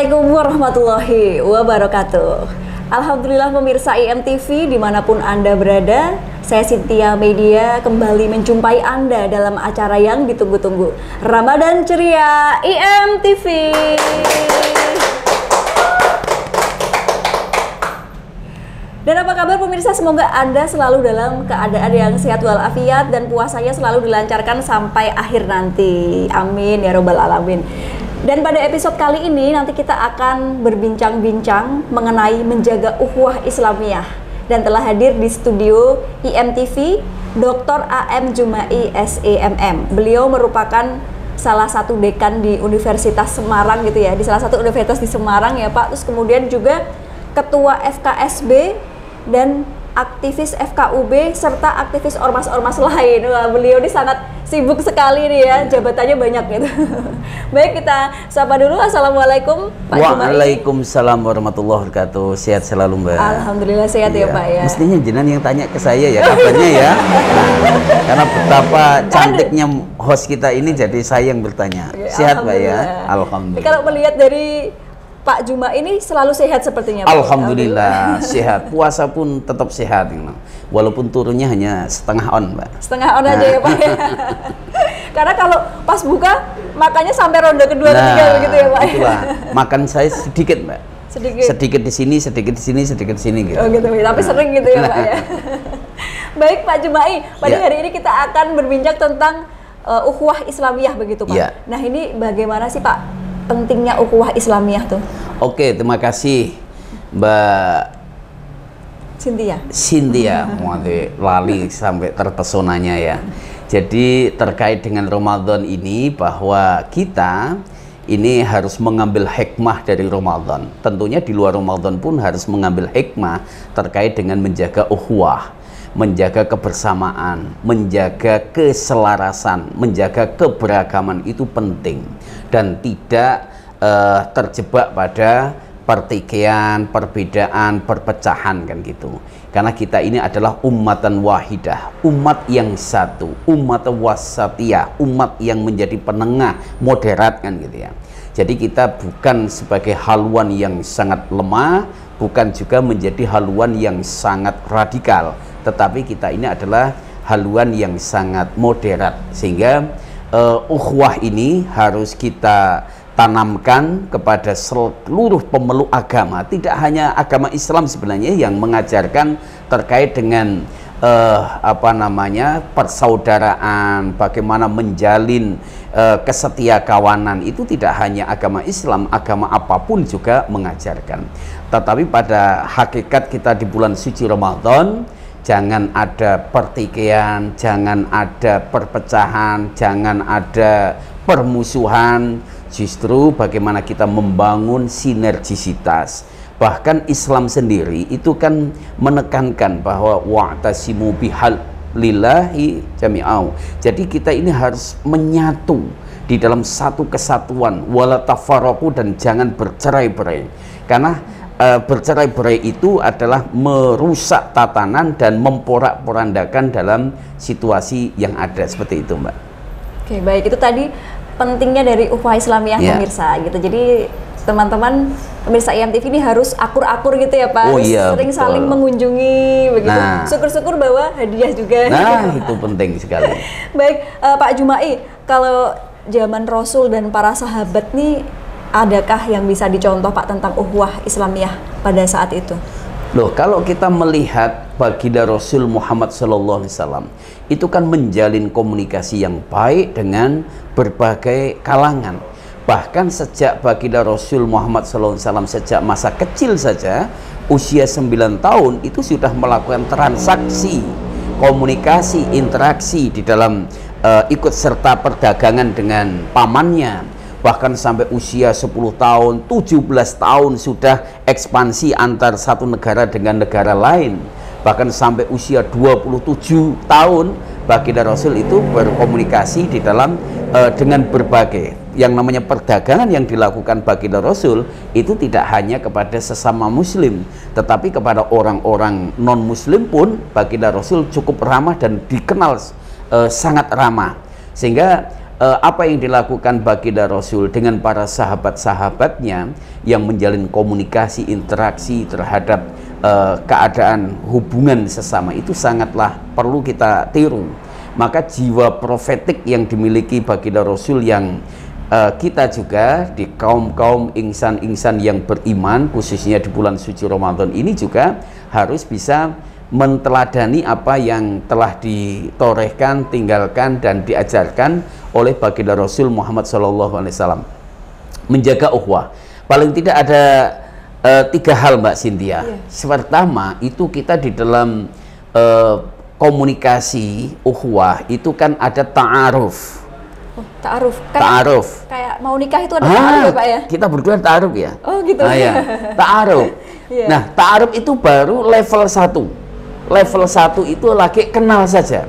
Assalamualaikum warahmatullahi wabarakatuh. Alhamdulillah pemirsa IMTV dimanapun Anda berada, saya Cynthia Media kembali menjumpai Anda dalam acara yang ditunggu-tunggu, Ramadan Ceria IMTV. Dan apa kabar pemirsa? Semoga Anda selalu dalam keadaan yang sehat walafiat dan puasanya selalu dilancarkan sampai akhir nanti. Amin ya robbal alamin. Dan pada episode kali ini nanti kita akan berbincang-bincang mengenai menjaga ukhuwah Islamiyah. Dan telah hadir di studio IMTV Dr. A.M. Jumai SEMM. Beliau merupakan salah satu dekan di Universitas Semarang gitu ya, di salah satu universitas di Semarang ya Pak. Terus kemudian juga ketua FKSB dan aktivis FKUB serta aktivis ormas-ormas lain. Wah, beliau ini sangat sibuk sekali nih ya, jabatannya banyak gitu. Baik, kita sapa dulu. Assalamualaikum Pak Jumai. Waalaikumsalam warahmatullahi wabarakatuh. Sehat selalu Mbak. Alhamdulillah sehat ya Pak ya. Mestinya jenengan yang tanya ke saya ya kabarnya ya. Karena betapa cantiknya host kita ini, jadi saya yang bertanya. Sehat Mbak ya. Alhamdulillah. Kalau melihat dari Pak Juma ini selalu sehat sepertinya Pak. Alhamdulillah sehat. Puasa pun tetap sehat, walaupun turunnya hanya setengah on Mbak. Setengah on aja ya Pak ya. Karena kalau pas buka makannya sampai ronde kedua ketiga begitu ya Pak. Itulah. Makan saya sedikit Mbak. Sedikit di sini, sedikit di sini, sedikit di sini gitu. Oh gitu, tapi sering gitu ya Pak ya. Baik Pak Jumai, pada hari ini kita akan berbincang tentang ukhuwah Islamiyah begitu Pak. Ya. Nah ini bagaimana sih Pak pentingnya ukhuwah Islamiyah tuh? Oke, terima kasih Mbak Cynthia. Lali sampai terpesonanya ya. Jadi terkait dengan Ramadan ini, bahwa kita ini harus mengambil hikmah dari Ramadan. Tentunya di luar Ramadan pun harus mengambil hikmah terkait dengan menjaga ukhuwah, menjaga kebersamaan, menjaga keselarasan, menjaga keberagaman. Itu penting dan tidak terjebak pada pertikaian, perbedaan, perpecahan kan gitu. Karena kita ini adalah ummatan wahidah, umat yang satu, umat wasatiyah, umat yang menjadi penengah, moderat kan gitu ya. Jadi kita bukan sebagai haluan yang sangat lemah, bukan juga menjadi haluan yang sangat radikal, tetapi kita ini adalah haluan yang sangat moderat. Sehingga ukhuwah ini harus kita tanamkan kepada seluruh pemeluk agama, tidak hanya agama Islam sebenarnya yang mengajarkan terkait dengan persaudaraan, bagaimana menjalin kesetiakawanan. Itu tidak hanya agama Islam, agama apapun juga mengajarkan. Tetapi pada hakikat kita di bulan suci Ramadan, jangan ada pertikaian, jangan ada perpecahan, jangan ada permusuhan. Justru bagaimana kita membangun sinergisitas. Bahkan Islam sendiri itu kan menekankan bahwa wa'tasimu bihablillahi jami'au. Jadi kita ini harus menyatu di dalam satu kesatuan, wala tafarraqu, dan jangan bercerai-berai. Karena bercerai-berai itu adalah merusak tatanan dan memporak-porandakan dalam situasi yang ada seperti itu Mbak. Oke, baik, itu tadi pentingnya dari ukhuwah Islamiyah pemirsa gitu. Jadi teman-teman pemirsa IMTV ini harus akur-akur gitu ya Pak. Sering betul. Saling mengunjungi begitu. Syukur-syukur bawa hadiah juga. Itu penting sekali. Baik, Pak Jumai, kalau zaman Rasul dan para sahabat nih, adakah yang bisa dicontoh Pak tentang ukhuwah Islamiyah pada saat itu? Loh, kalau kita melihat baginda Rasul Muhammad SAW itu kan menjalin komunikasi yang baik dengan berbagai kalangan. Bahkan sejak baginda Rasul Muhammad SAW sejak masa kecil saja, usia 9 tahun itu sudah melakukan transaksi, komunikasi, interaksi di dalam ikut serta perdagangan dengan pamannya. Bahkan sampai usia 10 tahun, 17 tahun sudah ekspansi antar satu negara dengan negara lain. Bahkan sampai usia 27 tahun baginda Rasul itu berkomunikasi di dalam dengan berbagai yang namanya perdagangan yang dilakukan baginda Rasul itu tidak hanya kepada sesama muslim, tetapi kepada orang-orang non muslim pun baginda Rasul cukup ramah dan dikenal sangat ramah. Sehingga apa yang dilakukan baginda Rasul dengan para sahabat-sahabatnya yang menjalin komunikasi, interaksi terhadap keadaan hubungan sesama, itu sangatlah perlu kita tiru. Maka jiwa profetik yang dimiliki baginda Rasul yang kita juga di kaum-kaum insan-insan yang beriman, khususnya di bulan suci Ramadan ini juga harus bisa menteladani apa yang telah ditorehkan, tinggalkan, dan diajarkan oleh baginda Rasul Muhammad SAW. Menjaga ukhuwah. Paling tidak ada 3 hal, Mbak Cynthia. Pertama, itu kita di dalam komunikasi ukhuwah itu kan ada ta'aruf. Ta'aruf. Ta'aruf. Kayak mau nikah itu ada ta'aruf ya, Pak ya? Kita berdua ta'aruf ya. Oh gitu. Ya. Ta'aruf. Nah, ta'aruf itu baru level 1. Level 1 itu lagi kenal saja.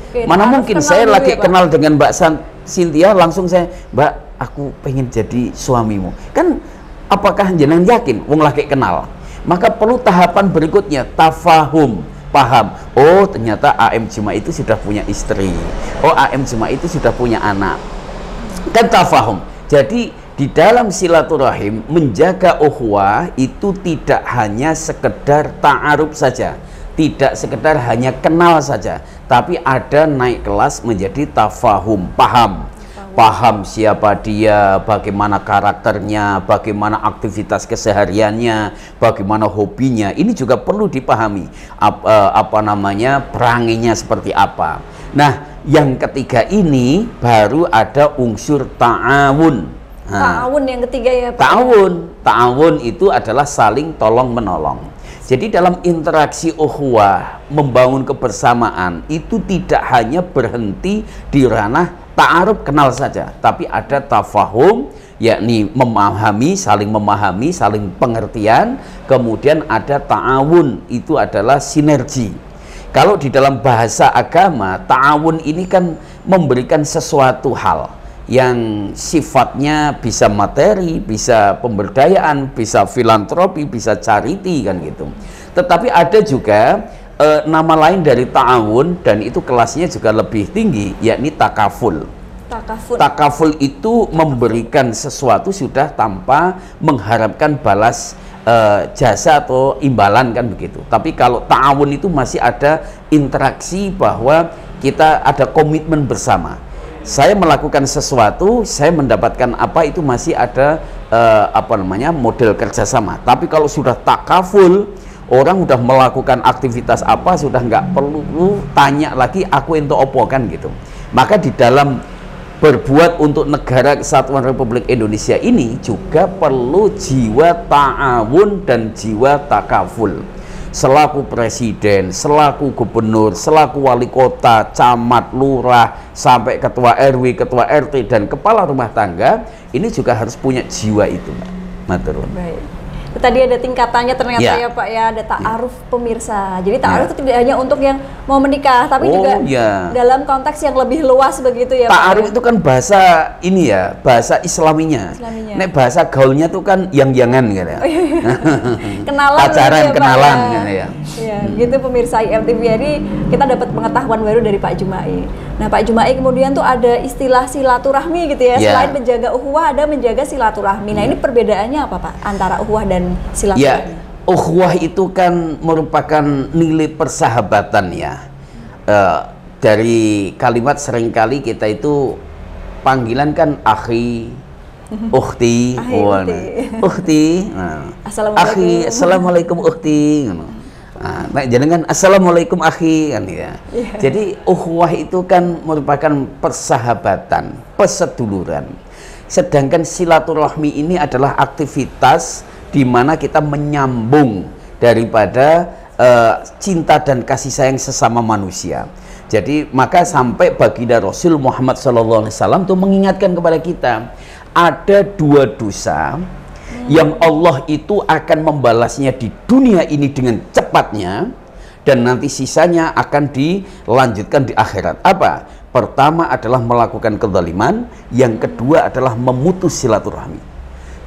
Oke, mana mungkin saya lagi kenal dengan Mbak Cynthia langsung saya, Mbak, aku pengen jadi suamimu. Kan apakah jenengan yakin wong lagi kenal? Maka perlu tahapan berikutnya, tafahum, paham. Oh, ternyata AM Juma itu sudah punya istri. Oh, AM Juma itu sudah punya anak. Kan tafahum. Jadi di dalam silaturahim menjaga ukhuwah itu tidak hanya sekedar ta'aruf saja. Tidak sekedar hanya kenal saja, tapi ada naik kelas menjadi tafahum, paham. Paham siapa dia, bagaimana karakternya, bagaimana aktivitas kesehariannya, bagaimana hobinya. Ini juga perlu dipahami. Apa namanya, peranginya seperti apa. Nah, yang ketiga ini baru ada unsur ta'awun. Ta'awun yang ketiga ya, Pak. Ta'awun itu adalah saling tolong menolong. Jadi dalam interaksi ukhuwah, membangun kebersamaan itu tidak hanya berhenti di ranah ta'aruf, kenal saja, tapi ada tafahum, yakni memahami, saling pengertian. Kemudian ada ta'awun, itu adalah sinergi. Kalau di dalam bahasa agama, ta'awun ini kan memberikan sesuatu hal yang sifatnya bisa materi, bisa pemberdayaan, bisa filantropi, bisa charity kan gitu. Tetapi ada juga nama lain dari ta'awun, dan itu kelasnya juga lebih tinggi, yakni takaful. Takaful itu memberikan sesuatu sudah tanpa mengharapkan balas jasa atau imbalan kan begitu. Tapi kalau ta'awun itu masih ada interaksi bahwa kita ada komitmen bersama. Saya melakukan sesuatu, saya mendapatkan apa, itu masih ada model kerjasama. Tapi kalau sudah takaful, orang sudah melakukan aktivitas apa, sudah nggak perlu tanya lagi aku ento opo kan gitu. Maka di dalam berbuat untuk negara Kesatuan Republik Indonesia ini juga perlu jiwa ta'awun dan jiwa takaful. Selaku presiden, selaku gubernur, selaku wali kota, camat, lurah, sampai ketua RW, ketua RT, dan kepala rumah tangga, ini juga harus punya jiwa itu, Mbak. Maturun. Baik. Tadi ada tingkatannya ternyata ya Pak ya, ada ta'aruf pemirsa. Jadi ta'aruf itu tidak hanya untuk yang mau menikah, tapi juga dalam konteks yang lebih luas begitu ya Pak. Ta'aruf itu kan bahasa ini ya, bahasa Islaminya. Nek bahasa gaulnya tuh kan yang-yangan gitu ya. Kenalan, pacaran, ya, kenalan Pak, gitu ya. Ya, gitu pemirsa IMTV. Jadi kita dapat pengetahuan baru dari Pak Jumai. Nah, Pak Jumai kemudian tuh ada istilah silaturahmi gitu ya. Selain menjaga ukhuwah, ada menjaga silaturahmi. Nah, ini perbedaannya apa Pak antara ukhuwah dan silaturahmi? Ya, ukhuwah itu kan merupakan nilai persahabatan ya. Dari kalimat seringkali kita itu panggilan kan akhi, ukhti, ukhti, assalamualaikum ukhti. Nah, jangan assalamualaikum akhi kan ya. Jadi ukhuwah itu kan merupakan persahabatan, perseduluran. Sedangkan silaturahmi ini adalah aktivitas di mana kita menyambung daripada cinta dan kasih sayang sesama manusia. Jadi maka sampai baginda Rasul Muhammad SAW itu mengingatkan kepada kita, ada 2 dosa yang Allah itu akan membalasnya di dunia ini dengan cepatnya, dan nanti sisanya akan dilanjutkan di akhirat. Apa? Pertama adalah melakukan kezaliman, yang kedua adalah memutus silaturahmi.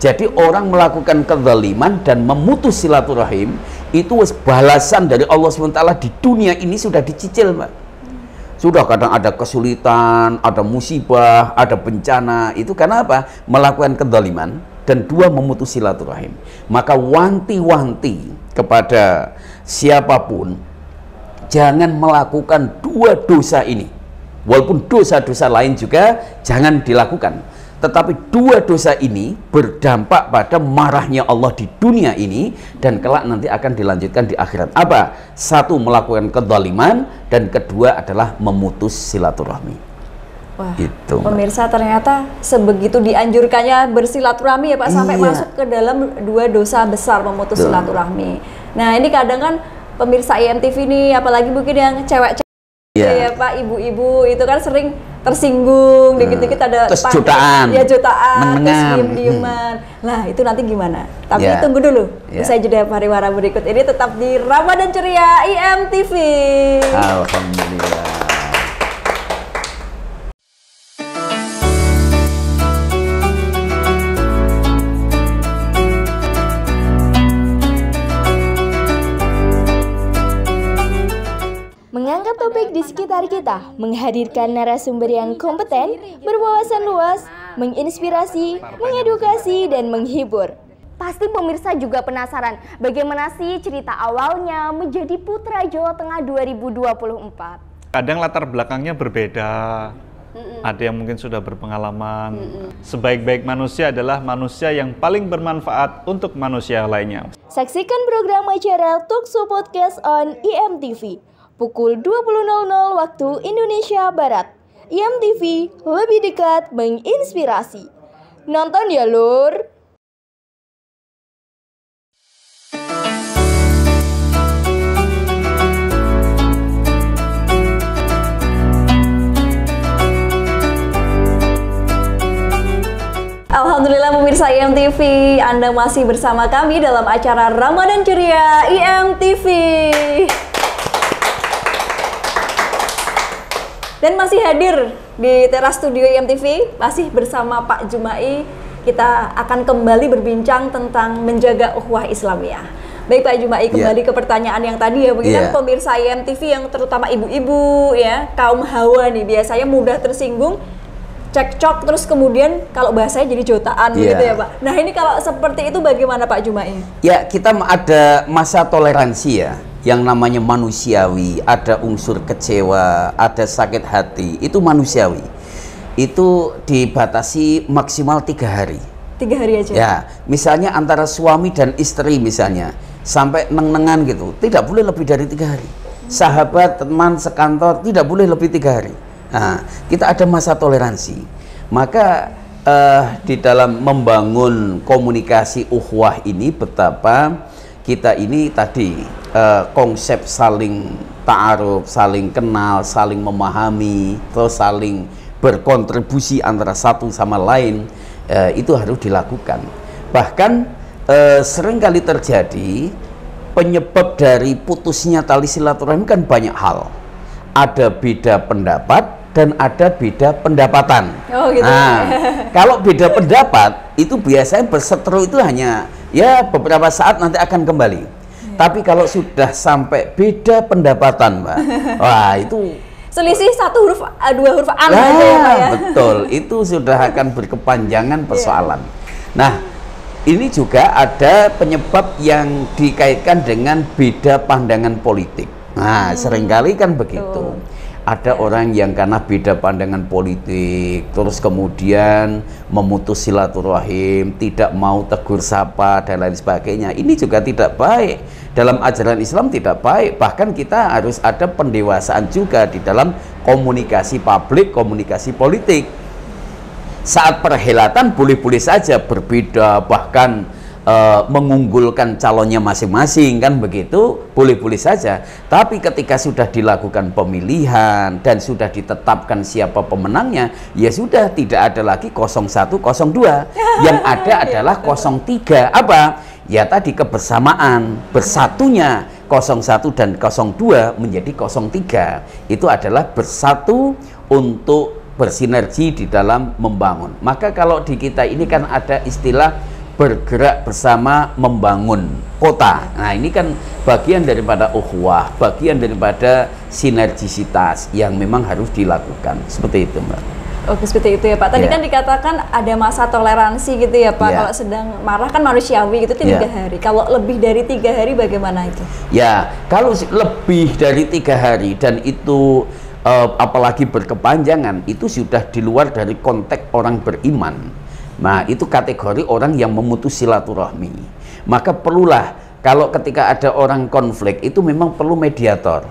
Jadi orang melakukan kezaliman dan memutus silaturahim itu balasan dari Allah SWT di dunia ini sudah dicicil, Mbak. Sudah kadang ada kesulitan, ada musibah, ada bencana. Itu karena apa? Melakukan kezaliman. Dan dua, memutus silaturahim. Maka wanti-wanti kepada siapapun, jangan melakukan dua dosa ini. Walaupun dosa-dosa lain juga jangan dilakukan. Tetapi dua dosa ini berdampak pada marahnya Allah di dunia ini, dan kelak nanti akan dilanjutkan di akhirat. Apa? Satu, melakukan kezaliman, dan kedua adalah memutus silaturahmi. Wah, gitu, pemirsa, ternyata sebegitu dianjurkannya bersilaturahmi ya Pak, sampai masuk ke dalam dua dosa besar, memutus silaturahmi. Nah, ini kadang kan pemirsa IMTV ini, apalagi mungkin yang cewek-cewek ya Pak, ibu-ibu itu kan sering tersinggung, dikit-dikit ada terus jutaan, ya jutaan, terus diem-dieman. Nah, itu nanti gimana? Tapi tunggu dulu, usai jeda pariwara berikut ini tetap di Ramadan Ceria IMTV. Alhamdulillah. Mengangkat topik di sekitar kita, menghadirkan narasumber yang kompeten, berwawasan luas, menginspirasi, mengedukasi, dan menghibur. Pasti pemirsa juga penasaran bagaimana sih cerita awalnya menjadi Putra Jawa Tengah 2024. Kadang latar belakangnya berbeda, ada yang mungkin sudah berpengalaman. Sebaik-baik manusia adalah manusia yang paling bermanfaat untuk manusia lainnya. Saksikan program acara Talkshow Podcast on IMTV. Pukul 20.00 waktu Indonesia Barat. IMTV lebih dekat menginspirasi. Nonton ya lur. Alhamdulillah pemirsa IMTV, Anda masih bersama kami dalam acara Ramadan Ceria IMTV. Dan masih hadir di teras studio IMTV, masih bersama Pak Jumai. Kita akan kembali berbincang tentang menjaga ukhuwah Islamiyah. Baik Pak Jumai, kembali ke pertanyaan yang tadi ya, mungkin pemirsa IMTV yang terutama ibu-ibu ya, kaum hawa nih, biasanya mudah tersinggung, cekcok, terus kemudian kalau bahasanya jadi jotaan gitu ya Pak. Nah, ini kalau seperti itu bagaimana Pak Jumai? Ya, kita ada masa toleransi ya. Yang namanya manusiawi, ada unsur kecewa, ada sakit hati, itu manusiawi. Itu dibatasi maksimal 3 hari. 3 hari aja? Ya, misalnya antara suami dan istri misalnya, sampai neng-nengan gitu, tidak boleh lebih dari 3 hari. Sahabat, teman, sekantor, tidak boleh lebih 3 hari. Nah, kita ada masa toleransi. Maka di dalam membangun komunikasi ukhuwah ini, betapa kita ini tadi konsep saling ta'aruf, saling kenal, saling memahami, terus saling berkontribusi antara satu sama lain, itu harus dilakukan. Bahkan seringkali terjadi penyebab dari putusnya tali silaturahmi kan banyak hal. Ada beda pendapat dan ada beda pendapatan. Oh, gitu. Nah, kalau beda pendapat itu biasanya berseteru itu hanya ya beberapa saat, nanti akan kembali. Tapi kalau sudah sampai beda pendapatan, Mbak, wah itu selisih 1 huruf, 2 huruf an aja ya Pak ya. Betul, itu sudah akan berkepanjangan persoalan. Nah, ini juga ada penyebab yang dikaitkan dengan beda pandangan politik. Nah, seringkali kan begitu. Ada orang yang karena beda pandangan politik, terus kemudian memutus silaturahim, tidak mau tegur sapa, dan lain sebagainya. Ini juga tidak baik. Dalam ajaran Islam tidak baik. Bahkan kita harus ada pendewasaan juga di dalam komunikasi publik, komunikasi politik. Saat perhelatan boleh-boleh saja berbeda, bahkan mengunggulkan calonnya masing-masing, kan begitu, boleh-boleh saja. Tapi ketika sudah dilakukan pemilihan dan sudah ditetapkan siapa pemenangnya, ya sudah, tidak ada lagi 01, 02. Yang ada adalah 03. Apa? Ya tadi kebersamaan, bersatunya 01 dan 02 menjadi 03. Itu adalah bersatu untuk bersinergi di dalam membangun. Maka kalau di kita ini kan ada istilah bergerak bersama membangun kota. Nah, ini kan bagian daripada ukhuwah, bagian daripada sinergisitas yang memang harus dilakukan. Seperti itu, Mbak. Oke, seperti itu ya Pak. Tadi kan dikatakan ada masa toleransi gitu ya Pak. Kalau sedang marah kan manusiawi gitu 3 hari. Kalau lebih dari 3 hari bagaimana itu? Ya, kalau lebih dari 3 hari dan itu apalagi berkepanjangan, itu sudah di luar dari konteks orang beriman. Nah, itu kategori orang yang memutus silaturahmi. Maka perlulah, kalau ketika ada orang konflik, itu memang perlu mediator.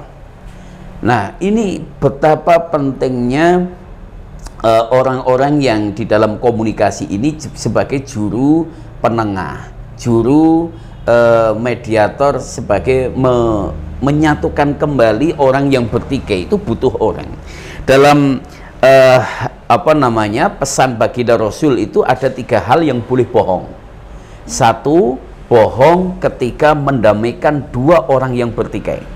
Nah, ini betapa pentingnya orang-orang yang di dalam komunikasi ini sebagai juru penengah, juru mediator, sebagai menyatukan kembali orang yang bertikai. Itu butuh orang. Dalam pesan baginda Rasul itu ada 3 hal yang boleh bohong. 1, bohong ketika mendamaikan 2 orang yang bertikai.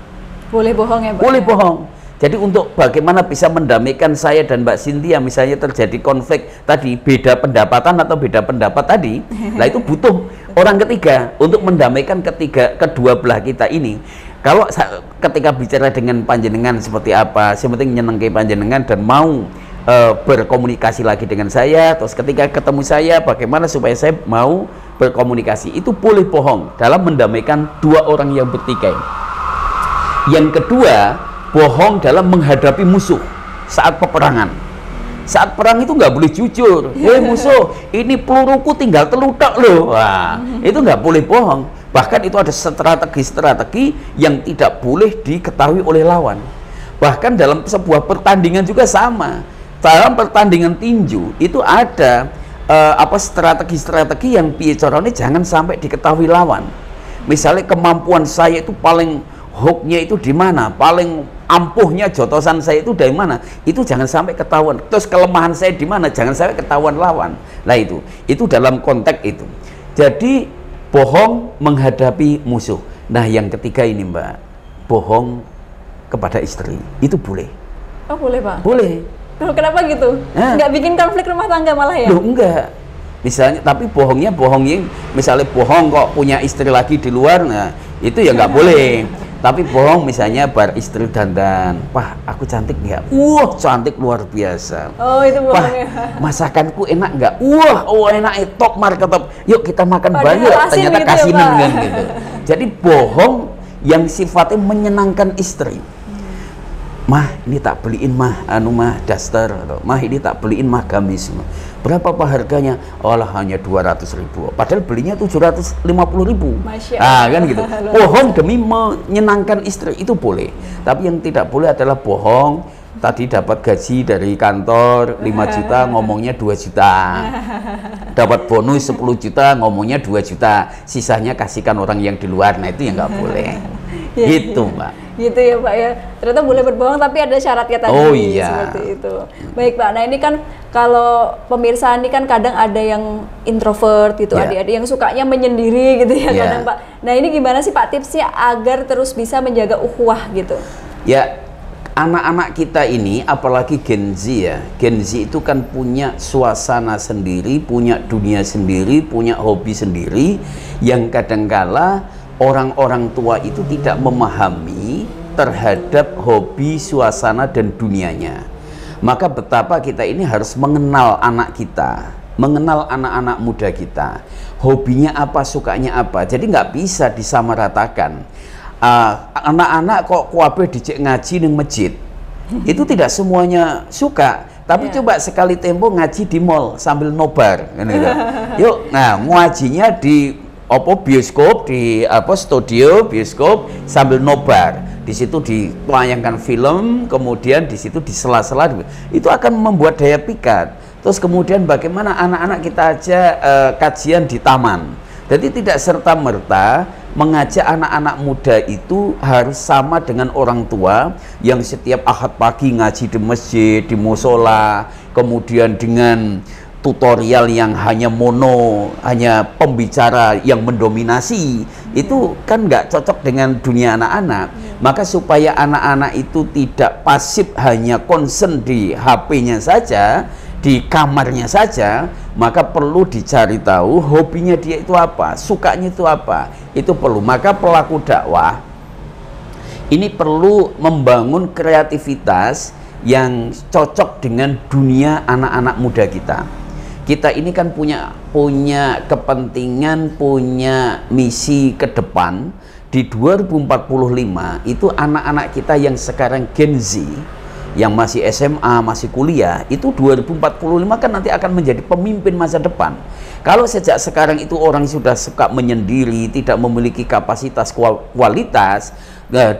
Boleh bohong ya Pak? Boleh bohong. Jadi untuk bagaimana bisa mendamaikan saya dan Mbak Cynthia, misalnya terjadi konflik tadi, beda pendapatan atau beda pendapat tadi, nah itu butuh orang ketiga untuk mendamaikan kedua belah kita ini. Kalau ketika bicara dengan panjenengan seperti apa, yang penting nyenengke panjenengan dan mau berkomunikasi lagi dengan saya, terus ketika ketemu saya bagaimana supaya saya mau berkomunikasi, itu boleh bohong dalam mendamaikan 2 orang yang bertikai. Yang kedua, bohong dalam menghadapi musuh saat peperangan. Saat perang itu nggak boleh jujur. Musuh, ini peluruku tinggal telutak loh. Wah, itu nggak boleh bohong. Bahkan itu ada strategi-strategi yang tidak boleh diketahui oleh lawan. Bahkan dalam sebuah pertandingan juga sama. Dalam pertandingan tinju itu ada strategi-strategi yang piye carane jangan sampai diketahui lawan. Misalnya kemampuan saya itu paling hooknya itu di mana, paling ampuhnya jotosan saya itu dari mana, itu jangan sampai ketahuan. Terus kelemahan saya di mana, jangan sampai ketahuan lawan. Nah itu dalam konteks itu. Jadi bohong menghadapi musuh. Nah yang ketiga ini Mbak, bohong kepada istri, itu boleh. Oh boleh Pak? Boleh. Kenapa gitu? Nggak bikin konflik rumah tangga malah ya? Loh enggak. Misalnya, tapi bohongnya misalnya bohong kok punya istri lagi di luar, nah itu ya nggak boleh. Tapi bohong misalnya bar istri dandan, wah aku cantik nggak? Wah cantik luar biasa. Oh itu bohongnya. Masakanku enak nggak? Wah enak, top market top. Yuk kita makan banyak. Ternyata gitu kasinan ya, kan gitu. Jadi bohong yang sifatnya menyenangkan istri. Mah ini tak beliin mah daster, atau mah ini tak beliin mah gamis. Berapa Pak harganya? Olah hanya 200.000. Padahal belinya 750.000. Kan gitu. Bohong demi menyenangkan istri itu boleh. Tapi yang tidak boleh adalah bohong. Tadi dapat gaji dari kantor 5 juta, ngomongnya 2 juta. Dapat bonus 10 juta, ngomongnya 2 juta. Sisanya kasihkan orang yang di luar. Nah itu yang nggak boleh. Gitu Mbak. Gitu ya Pak ya. Ternyata boleh berbohong tapi ada syaratnya tadi. Oh iya. Seperti itu. Baik Pak. Nah ini kan kalau pemirsa ini kan kadang ada yang introvert gitu, ada yang sukanya menyendiri gitu ya kadang Pak. Nah ini gimana sih Pak tipsnya agar terus bisa menjaga ukhuwah gitu? Ya, anak-anak kita ini apalagi Gen Z ya. Gen Z itu kan punya suasana sendiri, punya dunia sendiri, punya hobi sendiri yang kadangkala orang-orang tua itu tidak memahami terhadap hobi, suasana, dan dunianya. Maka betapa kita ini harus mengenal anak kita, mengenal anak-anak muda kita. Hobinya apa, sukanya apa. Jadi nggak bisa disamaratakan. Anak-anak kok kuabe dicek ngaji ning masjid. Itu tidak semuanya suka. Tapi coba sekali tempo ngaji di mall sambil nobar. Yuk, nah ngajinya di bioskop, di studio bioskop sambil nobar. Di situ ditayangkan film, kemudian di situ di sela-sela itu akan membuat daya pikat. Terus kemudian bagaimana anak-anak kita aja kajian di taman. Jadi tidak serta-merta mengajak anak-anak muda itu harus sama dengan orang tua yang setiap Ahad pagi ngaji di masjid, di musola, kemudian dengan tutorial yang hanya hanya pembicara yang mendominasi, itu kan nggak cocok dengan dunia anak-anak. Maka supaya anak-anak itu tidak pasif hanya concern di HP-nya saja, di kamarnya saja, maka perlu dicari tahu hobinya dia itu apa, sukanya itu apa, itu perlu. Maka pelaku dakwah ini perlu membangun kreativitas yang cocok dengan dunia anak-anak muda kita. Kita ini kan punya kepentingan, punya misi ke depan. Di 2045 itu anak-anak kita yang sekarang Gen Z, yang masih SMA, masih kuliah, itu 2045 kan nanti akan menjadi pemimpin masa depan. Kalau sejak sekarang itu orang sudah suka menyendiri, tidak memiliki kapasitas kualitas,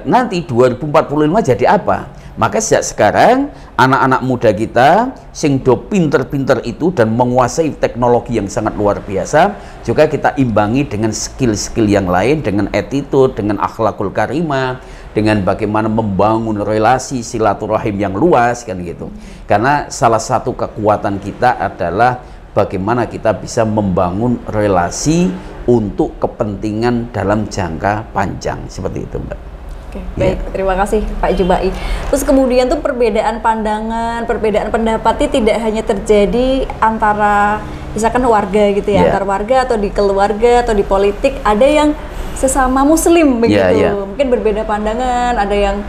nanti 2045 jadi apa? Maka sejak sekarang anak-anak muda kita sing do pinter-pinter itu dan menguasai teknologi yang sangat luar biasa, juga kita imbangi dengan skill-skill yang lain, dengan attitude, dengan akhlakul karimah, dengan bagaimana membangun relasi silaturahim yang luas, kan gitu. Karena salah satu kekuatan kita adalah bagaimana kita bisa membangun relasi untuk kepentingan dalam jangka panjang, seperti itu, Mbak. Oke, baik, terima kasih Pak Jubai. Terus kemudian tuh perbedaan pandangan, perbedaan pendapat itu tidak hanya terjadi antara misalkan warga gitu ya, antar warga atau di keluarga atau di politik, ada yang sesama muslim begitu. Mungkin berbeda pandangan, ada yang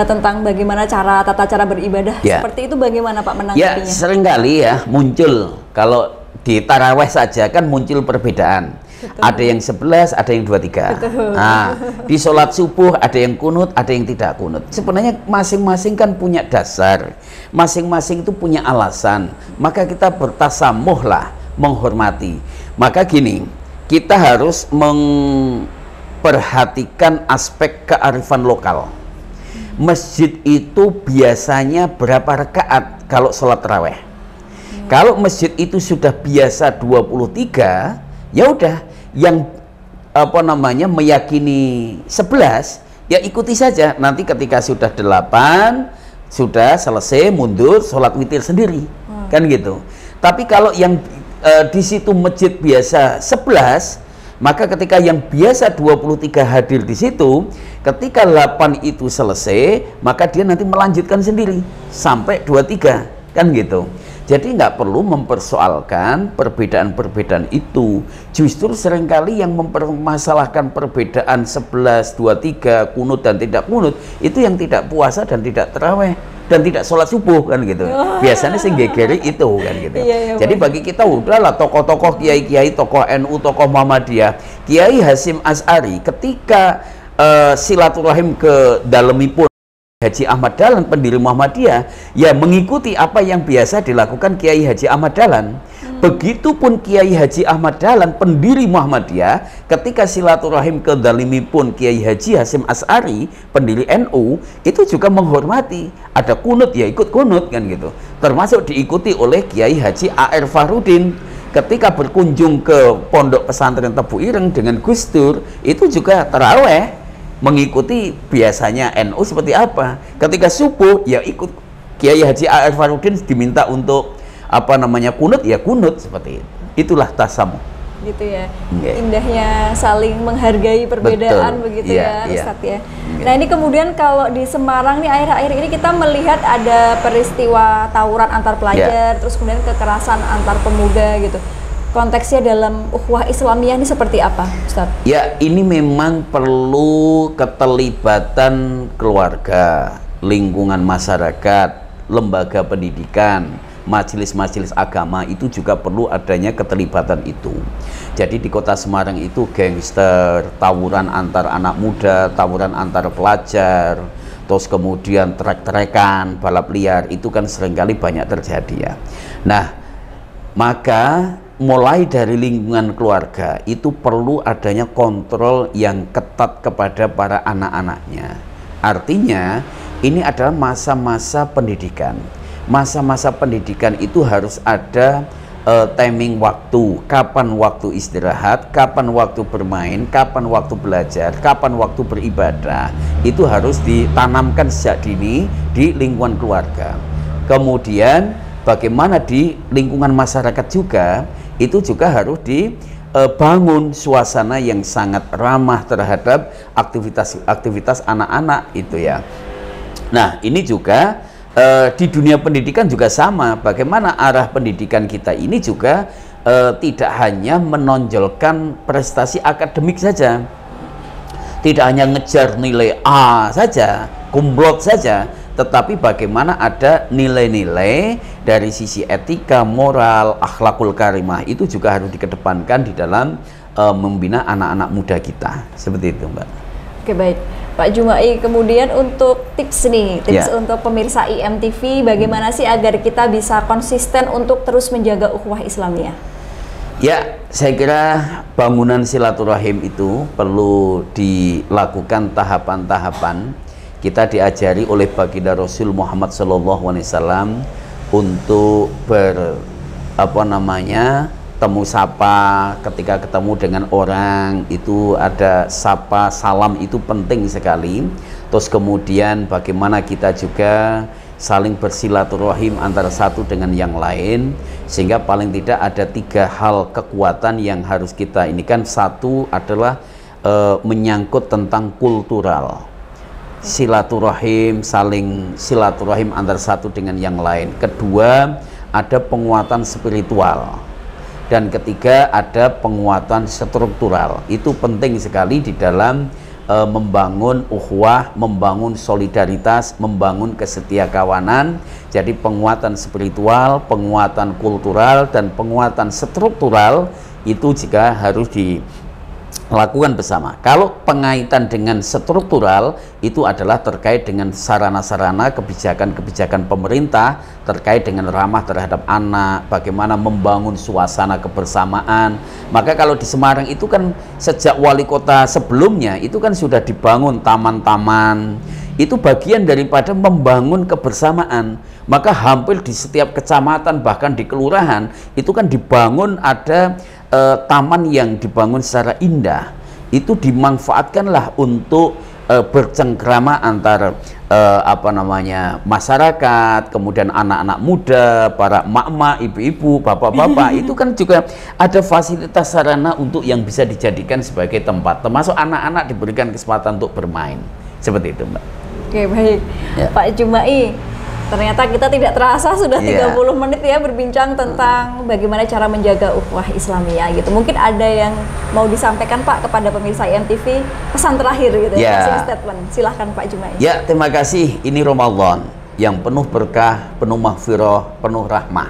tentang bagaimana tata cara beribadah. Seperti itu bagaimana Pak menanggapinya? Ya, seringkali ya muncul, kalau di taraweh saja kan muncul perbedaan. Betul. Ada yang 11, ada yang 23. Nah, di sholat subuh ada yang kunut, ada yang tidak kunut. Sebenarnya masing-masing kan punya dasar, masing-masing itu punya alasan. Maka kita bertasamuh lah, menghormati. Maka gini, kita harus memperhatikan aspek kearifan lokal. Masjid itu biasanya berapa rakaat kalau sholat taraweh? Kalau masjid itu sudah biasa 23, ya udah, yang meyakini 11 ya ikuti saja. Nanti ketika sudah 8 sudah selesai, mundur sholat witir sendiri, kan gitu. Tapi kalau yang di situ masjid biasa 11, maka ketika yang biasa 23 hadir di situ, ketika 8 itu selesai, maka dia nanti melanjutkan sendiri sampai 23, kan gitu. Jadi nggak perlu mempersoalkan perbedaan-perbedaan itu. Justru seringkali yang mempermasalahkan perbedaan 11, 23, kunut dan tidak kunut, itu yang tidak puasa dan tidak taraweh dan tidak sholat subuh, kan gitu. Biasanya sih gegeri itu, kan gitu. Jadi bagi kita udahlah, tokoh-tokoh kiai-kiai, tokoh NU, tokoh Muhammadiyah, Kiai Hasyim Asy'ari ketika silaturahim ke dalemipun Haji Ahmad Dahlan, pendiri Muhammadiyah, ya mengikuti apa yang biasa dilakukan Kiai Haji Ahmad Dahlan. Begitupun Kiai Haji Ahmad Dahlan, pendiri Muhammadiyah, ketika silaturahim ke dalimipun Kiai Haji Hasyim Asy'ari, pendiri NU, itu juga menghormati. Ada kunut ya ikut kunut, kan gitu. Termasuk diikuti oleh Kiai Haji A.R. Fahrudin ketika berkunjung ke pondok pesantren Tebu Ireng dengan Gus Dur, itu juga taraweh, mengikuti biasanya NU seperti apa. Ketika subuh ya ikut Kiai Haji A.R. Fahrudin, diminta untuk kunut ya kunut, seperti itu. Itulah tasamuh. Gitu ya. Indahnya saling menghargai perbedaan. Betul. Begitu ya Ustadz ya. Nah, ini kemudian kalau di Semarang nih akhir-akhir ini kita melihat ada peristiwa tawuran antar pelajar, terus kemudian kekerasan antar pemuda gitu. Konteksnya dalam ukhuwah Islamiyah ini seperti apa, Ustaz? Ya, ini memang perlu keterlibatan keluarga, lingkungan masyarakat, lembaga pendidikan, majelis-majelis agama, itu juga perlu adanya keterlibatan itu. Jadi di kota Semarang itu gangster, tawuran antar anak muda, tawuran antar pelajar, terus kemudian trek-trekan, balap liar, itu kan seringkali banyak terjadi ya. Nah, maka mulai dari lingkungan keluarga itu perlu adanya kontrol yang ketat kepada para anak-anaknya. Artinya ini adalah masa-masa pendidikan. Masa-masa pendidikan itu harus ada timing waktu, kapan waktu istirahat, kapan waktu bermain, kapan waktu belajar, kapan waktu beribadah. Itu harus ditanamkan sejak dini di lingkungan keluarga. Kemudian bagaimana di lingkungan masyarakat juga, itu juga harus dibangun suasana yang sangat ramah terhadap aktivitas anak-anak itu ya. Nah, ini juga di dunia pendidikan juga sama. Bagaimana arah pendidikan kita ini juga tidak hanya menonjolkan prestasi akademik saja, tidak hanya ngejar nilai A saja, kumlot saja, tetapi bagaimana ada nilai-nilai dari sisi etika, moral, akhlakul karimah itu juga harus dikedepankan di dalam membina anak-anak muda kita. Seperti itu, Mbak. Oke, baik. Pak Jumai, kemudian untuk tips nih, tips untuk pemirsa IMTV, bagaimana sih agar kita bisa konsisten untuk terus menjaga ukhuwah Islamiyah? Ya, saya kira bangunan silaturahim itu perlu dilakukan tahapan-tahapan. Kita diajari oleh baginda Rasul Muhammad SAW untuk temu sapa, ketika ketemu dengan orang itu ada sapa, salam itu penting sekali. Terus kemudian bagaimana kita juga saling bersilaturahim antara satu dengan yang lain, sehingga paling tidak ada 3 hal kekuatan yang harus kita ini kan. Satu adalah menyangkut tentang kultural, silaturahim, saling silaturahim antara satu dengan yang lain. Kedua, ada penguatan spiritual, dan ketiga ada penguatan struktural. Itu penting sekali di dalam membangun ukhuwah, membangun solidaritas, membangun kesetiakawanan. Jadi penguatan spiritual, penguatan kultural, dan penguatan struktural itu juga harus dilakukan bersama. Kalau pengaitan dengan struktural itu adalah terkait dengan sarana-sarana kebijakan-kebijakan pemerintah terkait dengan ramah terhadap anak, bagaimana membangun suasana kebersamaan. Maka kalau di Semarang itu kan sejak wali kota sebelumnya itu kan sudah dibangun taman-taman, itu bagian daripada membangun kebersamaan. Maka hampir di setiap kecamatan, bahkan di kelurahan itu kan dibangun ada taman yang dibangun secara indah. Itu dimanfaatkanlah untuk bercengkrama antara masyarakat, kemudian anak-anak muda, para emak-emak, ibu-ibu, bapak-bapak. Itu kan juga ada fasilitas sarana untuk yang bisa dijadikan sebagai tempat, termasuk anak-anak diberikan kesempatan untuk bermain. Seperti itu, Mbak. Oke, baik. Pak Jumai, ternyata kita tidak terasa sudah 30 menit ya berbincang tentang bagaimana cara menjaga ukhuwah Islamiyah gitu. Mungkin ada yang mau disampaikan Pak kepada pemirsa IMTV, pesan terakhir gitu, closing statement. Silahkan Pak Jumai. Ya, terima kasih. Ini Ramadan yang penuh berkah, penuh maghfirah, penuh rahmah.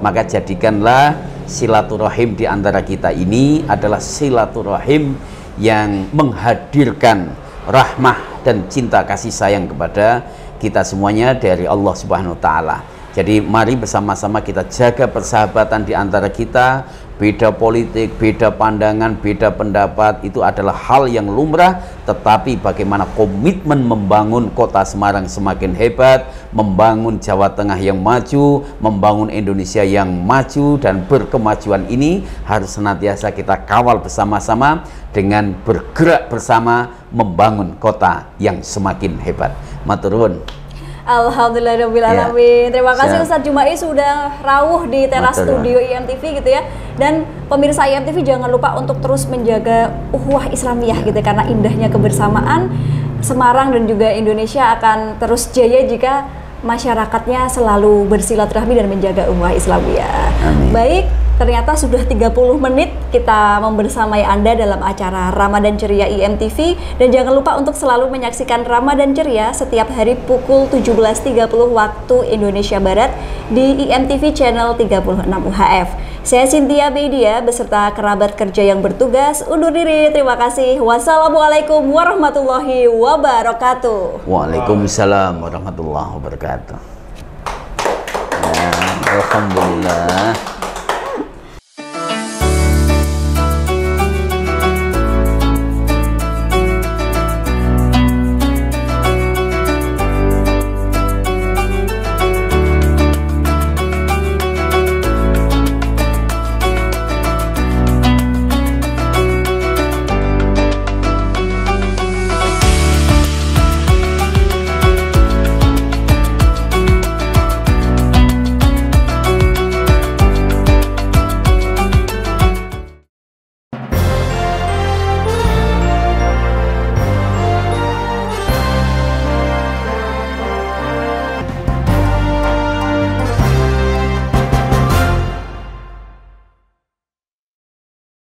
Maka jadikanlah silaturahim di antara kita ini adalah silaturahim yang menghadirkan rahmah dan cinta kasih sayang kepada kita semuanya dari Allah Subhanahu wa Ta'ala. Jadi mari bersama-sama kita jaga persahabatan di antara kita. Beda politik, beda pandangan, beda pendapat itu adalah hal yang lumrah, tetapi bagaimana komitmen membangun kota Semarang semakin hebat, membangun Jawa Tengah yang maju, membangun Indonesia yang maju dan berkemajuan ini harus senantiasa kita kawal bersama-sama dengan bergerak bersama membangun kota yang semakin hebat. Maturun. Alhamdulillahirrahmanirrahim. Terima kasih Ustadz Jumai sudah rawuh di teras studio IMTV gitu ya. Dan pemirsa IMTV jangan lupa untuk terus menjaga ukhuwah Islamiyah gitu, karena indahnya kebersamaan Semarang dan juga Indonesia akan terus jaya jika masyarakatnya selalu bersilaturahmi dan menjaga ukhuwah Islamiyah. Amin. Baik, ternyata sudah 30 menit kita membersamai Anda dalam acara Ramadan Ceria IMTV, dan jangan lupa untuk selalu menyaksikan Ramadan Ceria setiap hari pukul 17.30 waktu Indonesia Barat di IMTV channel 36 UHF. Saya Cynthia Beidia beserta kerabat kerja yang bertugas undur diri. Terima kasih. Wassalamualaikum warahmatullahi wabarakatuh. Waalaikumsalam warahmatullahi wabarakatuh. Alhamdulillah.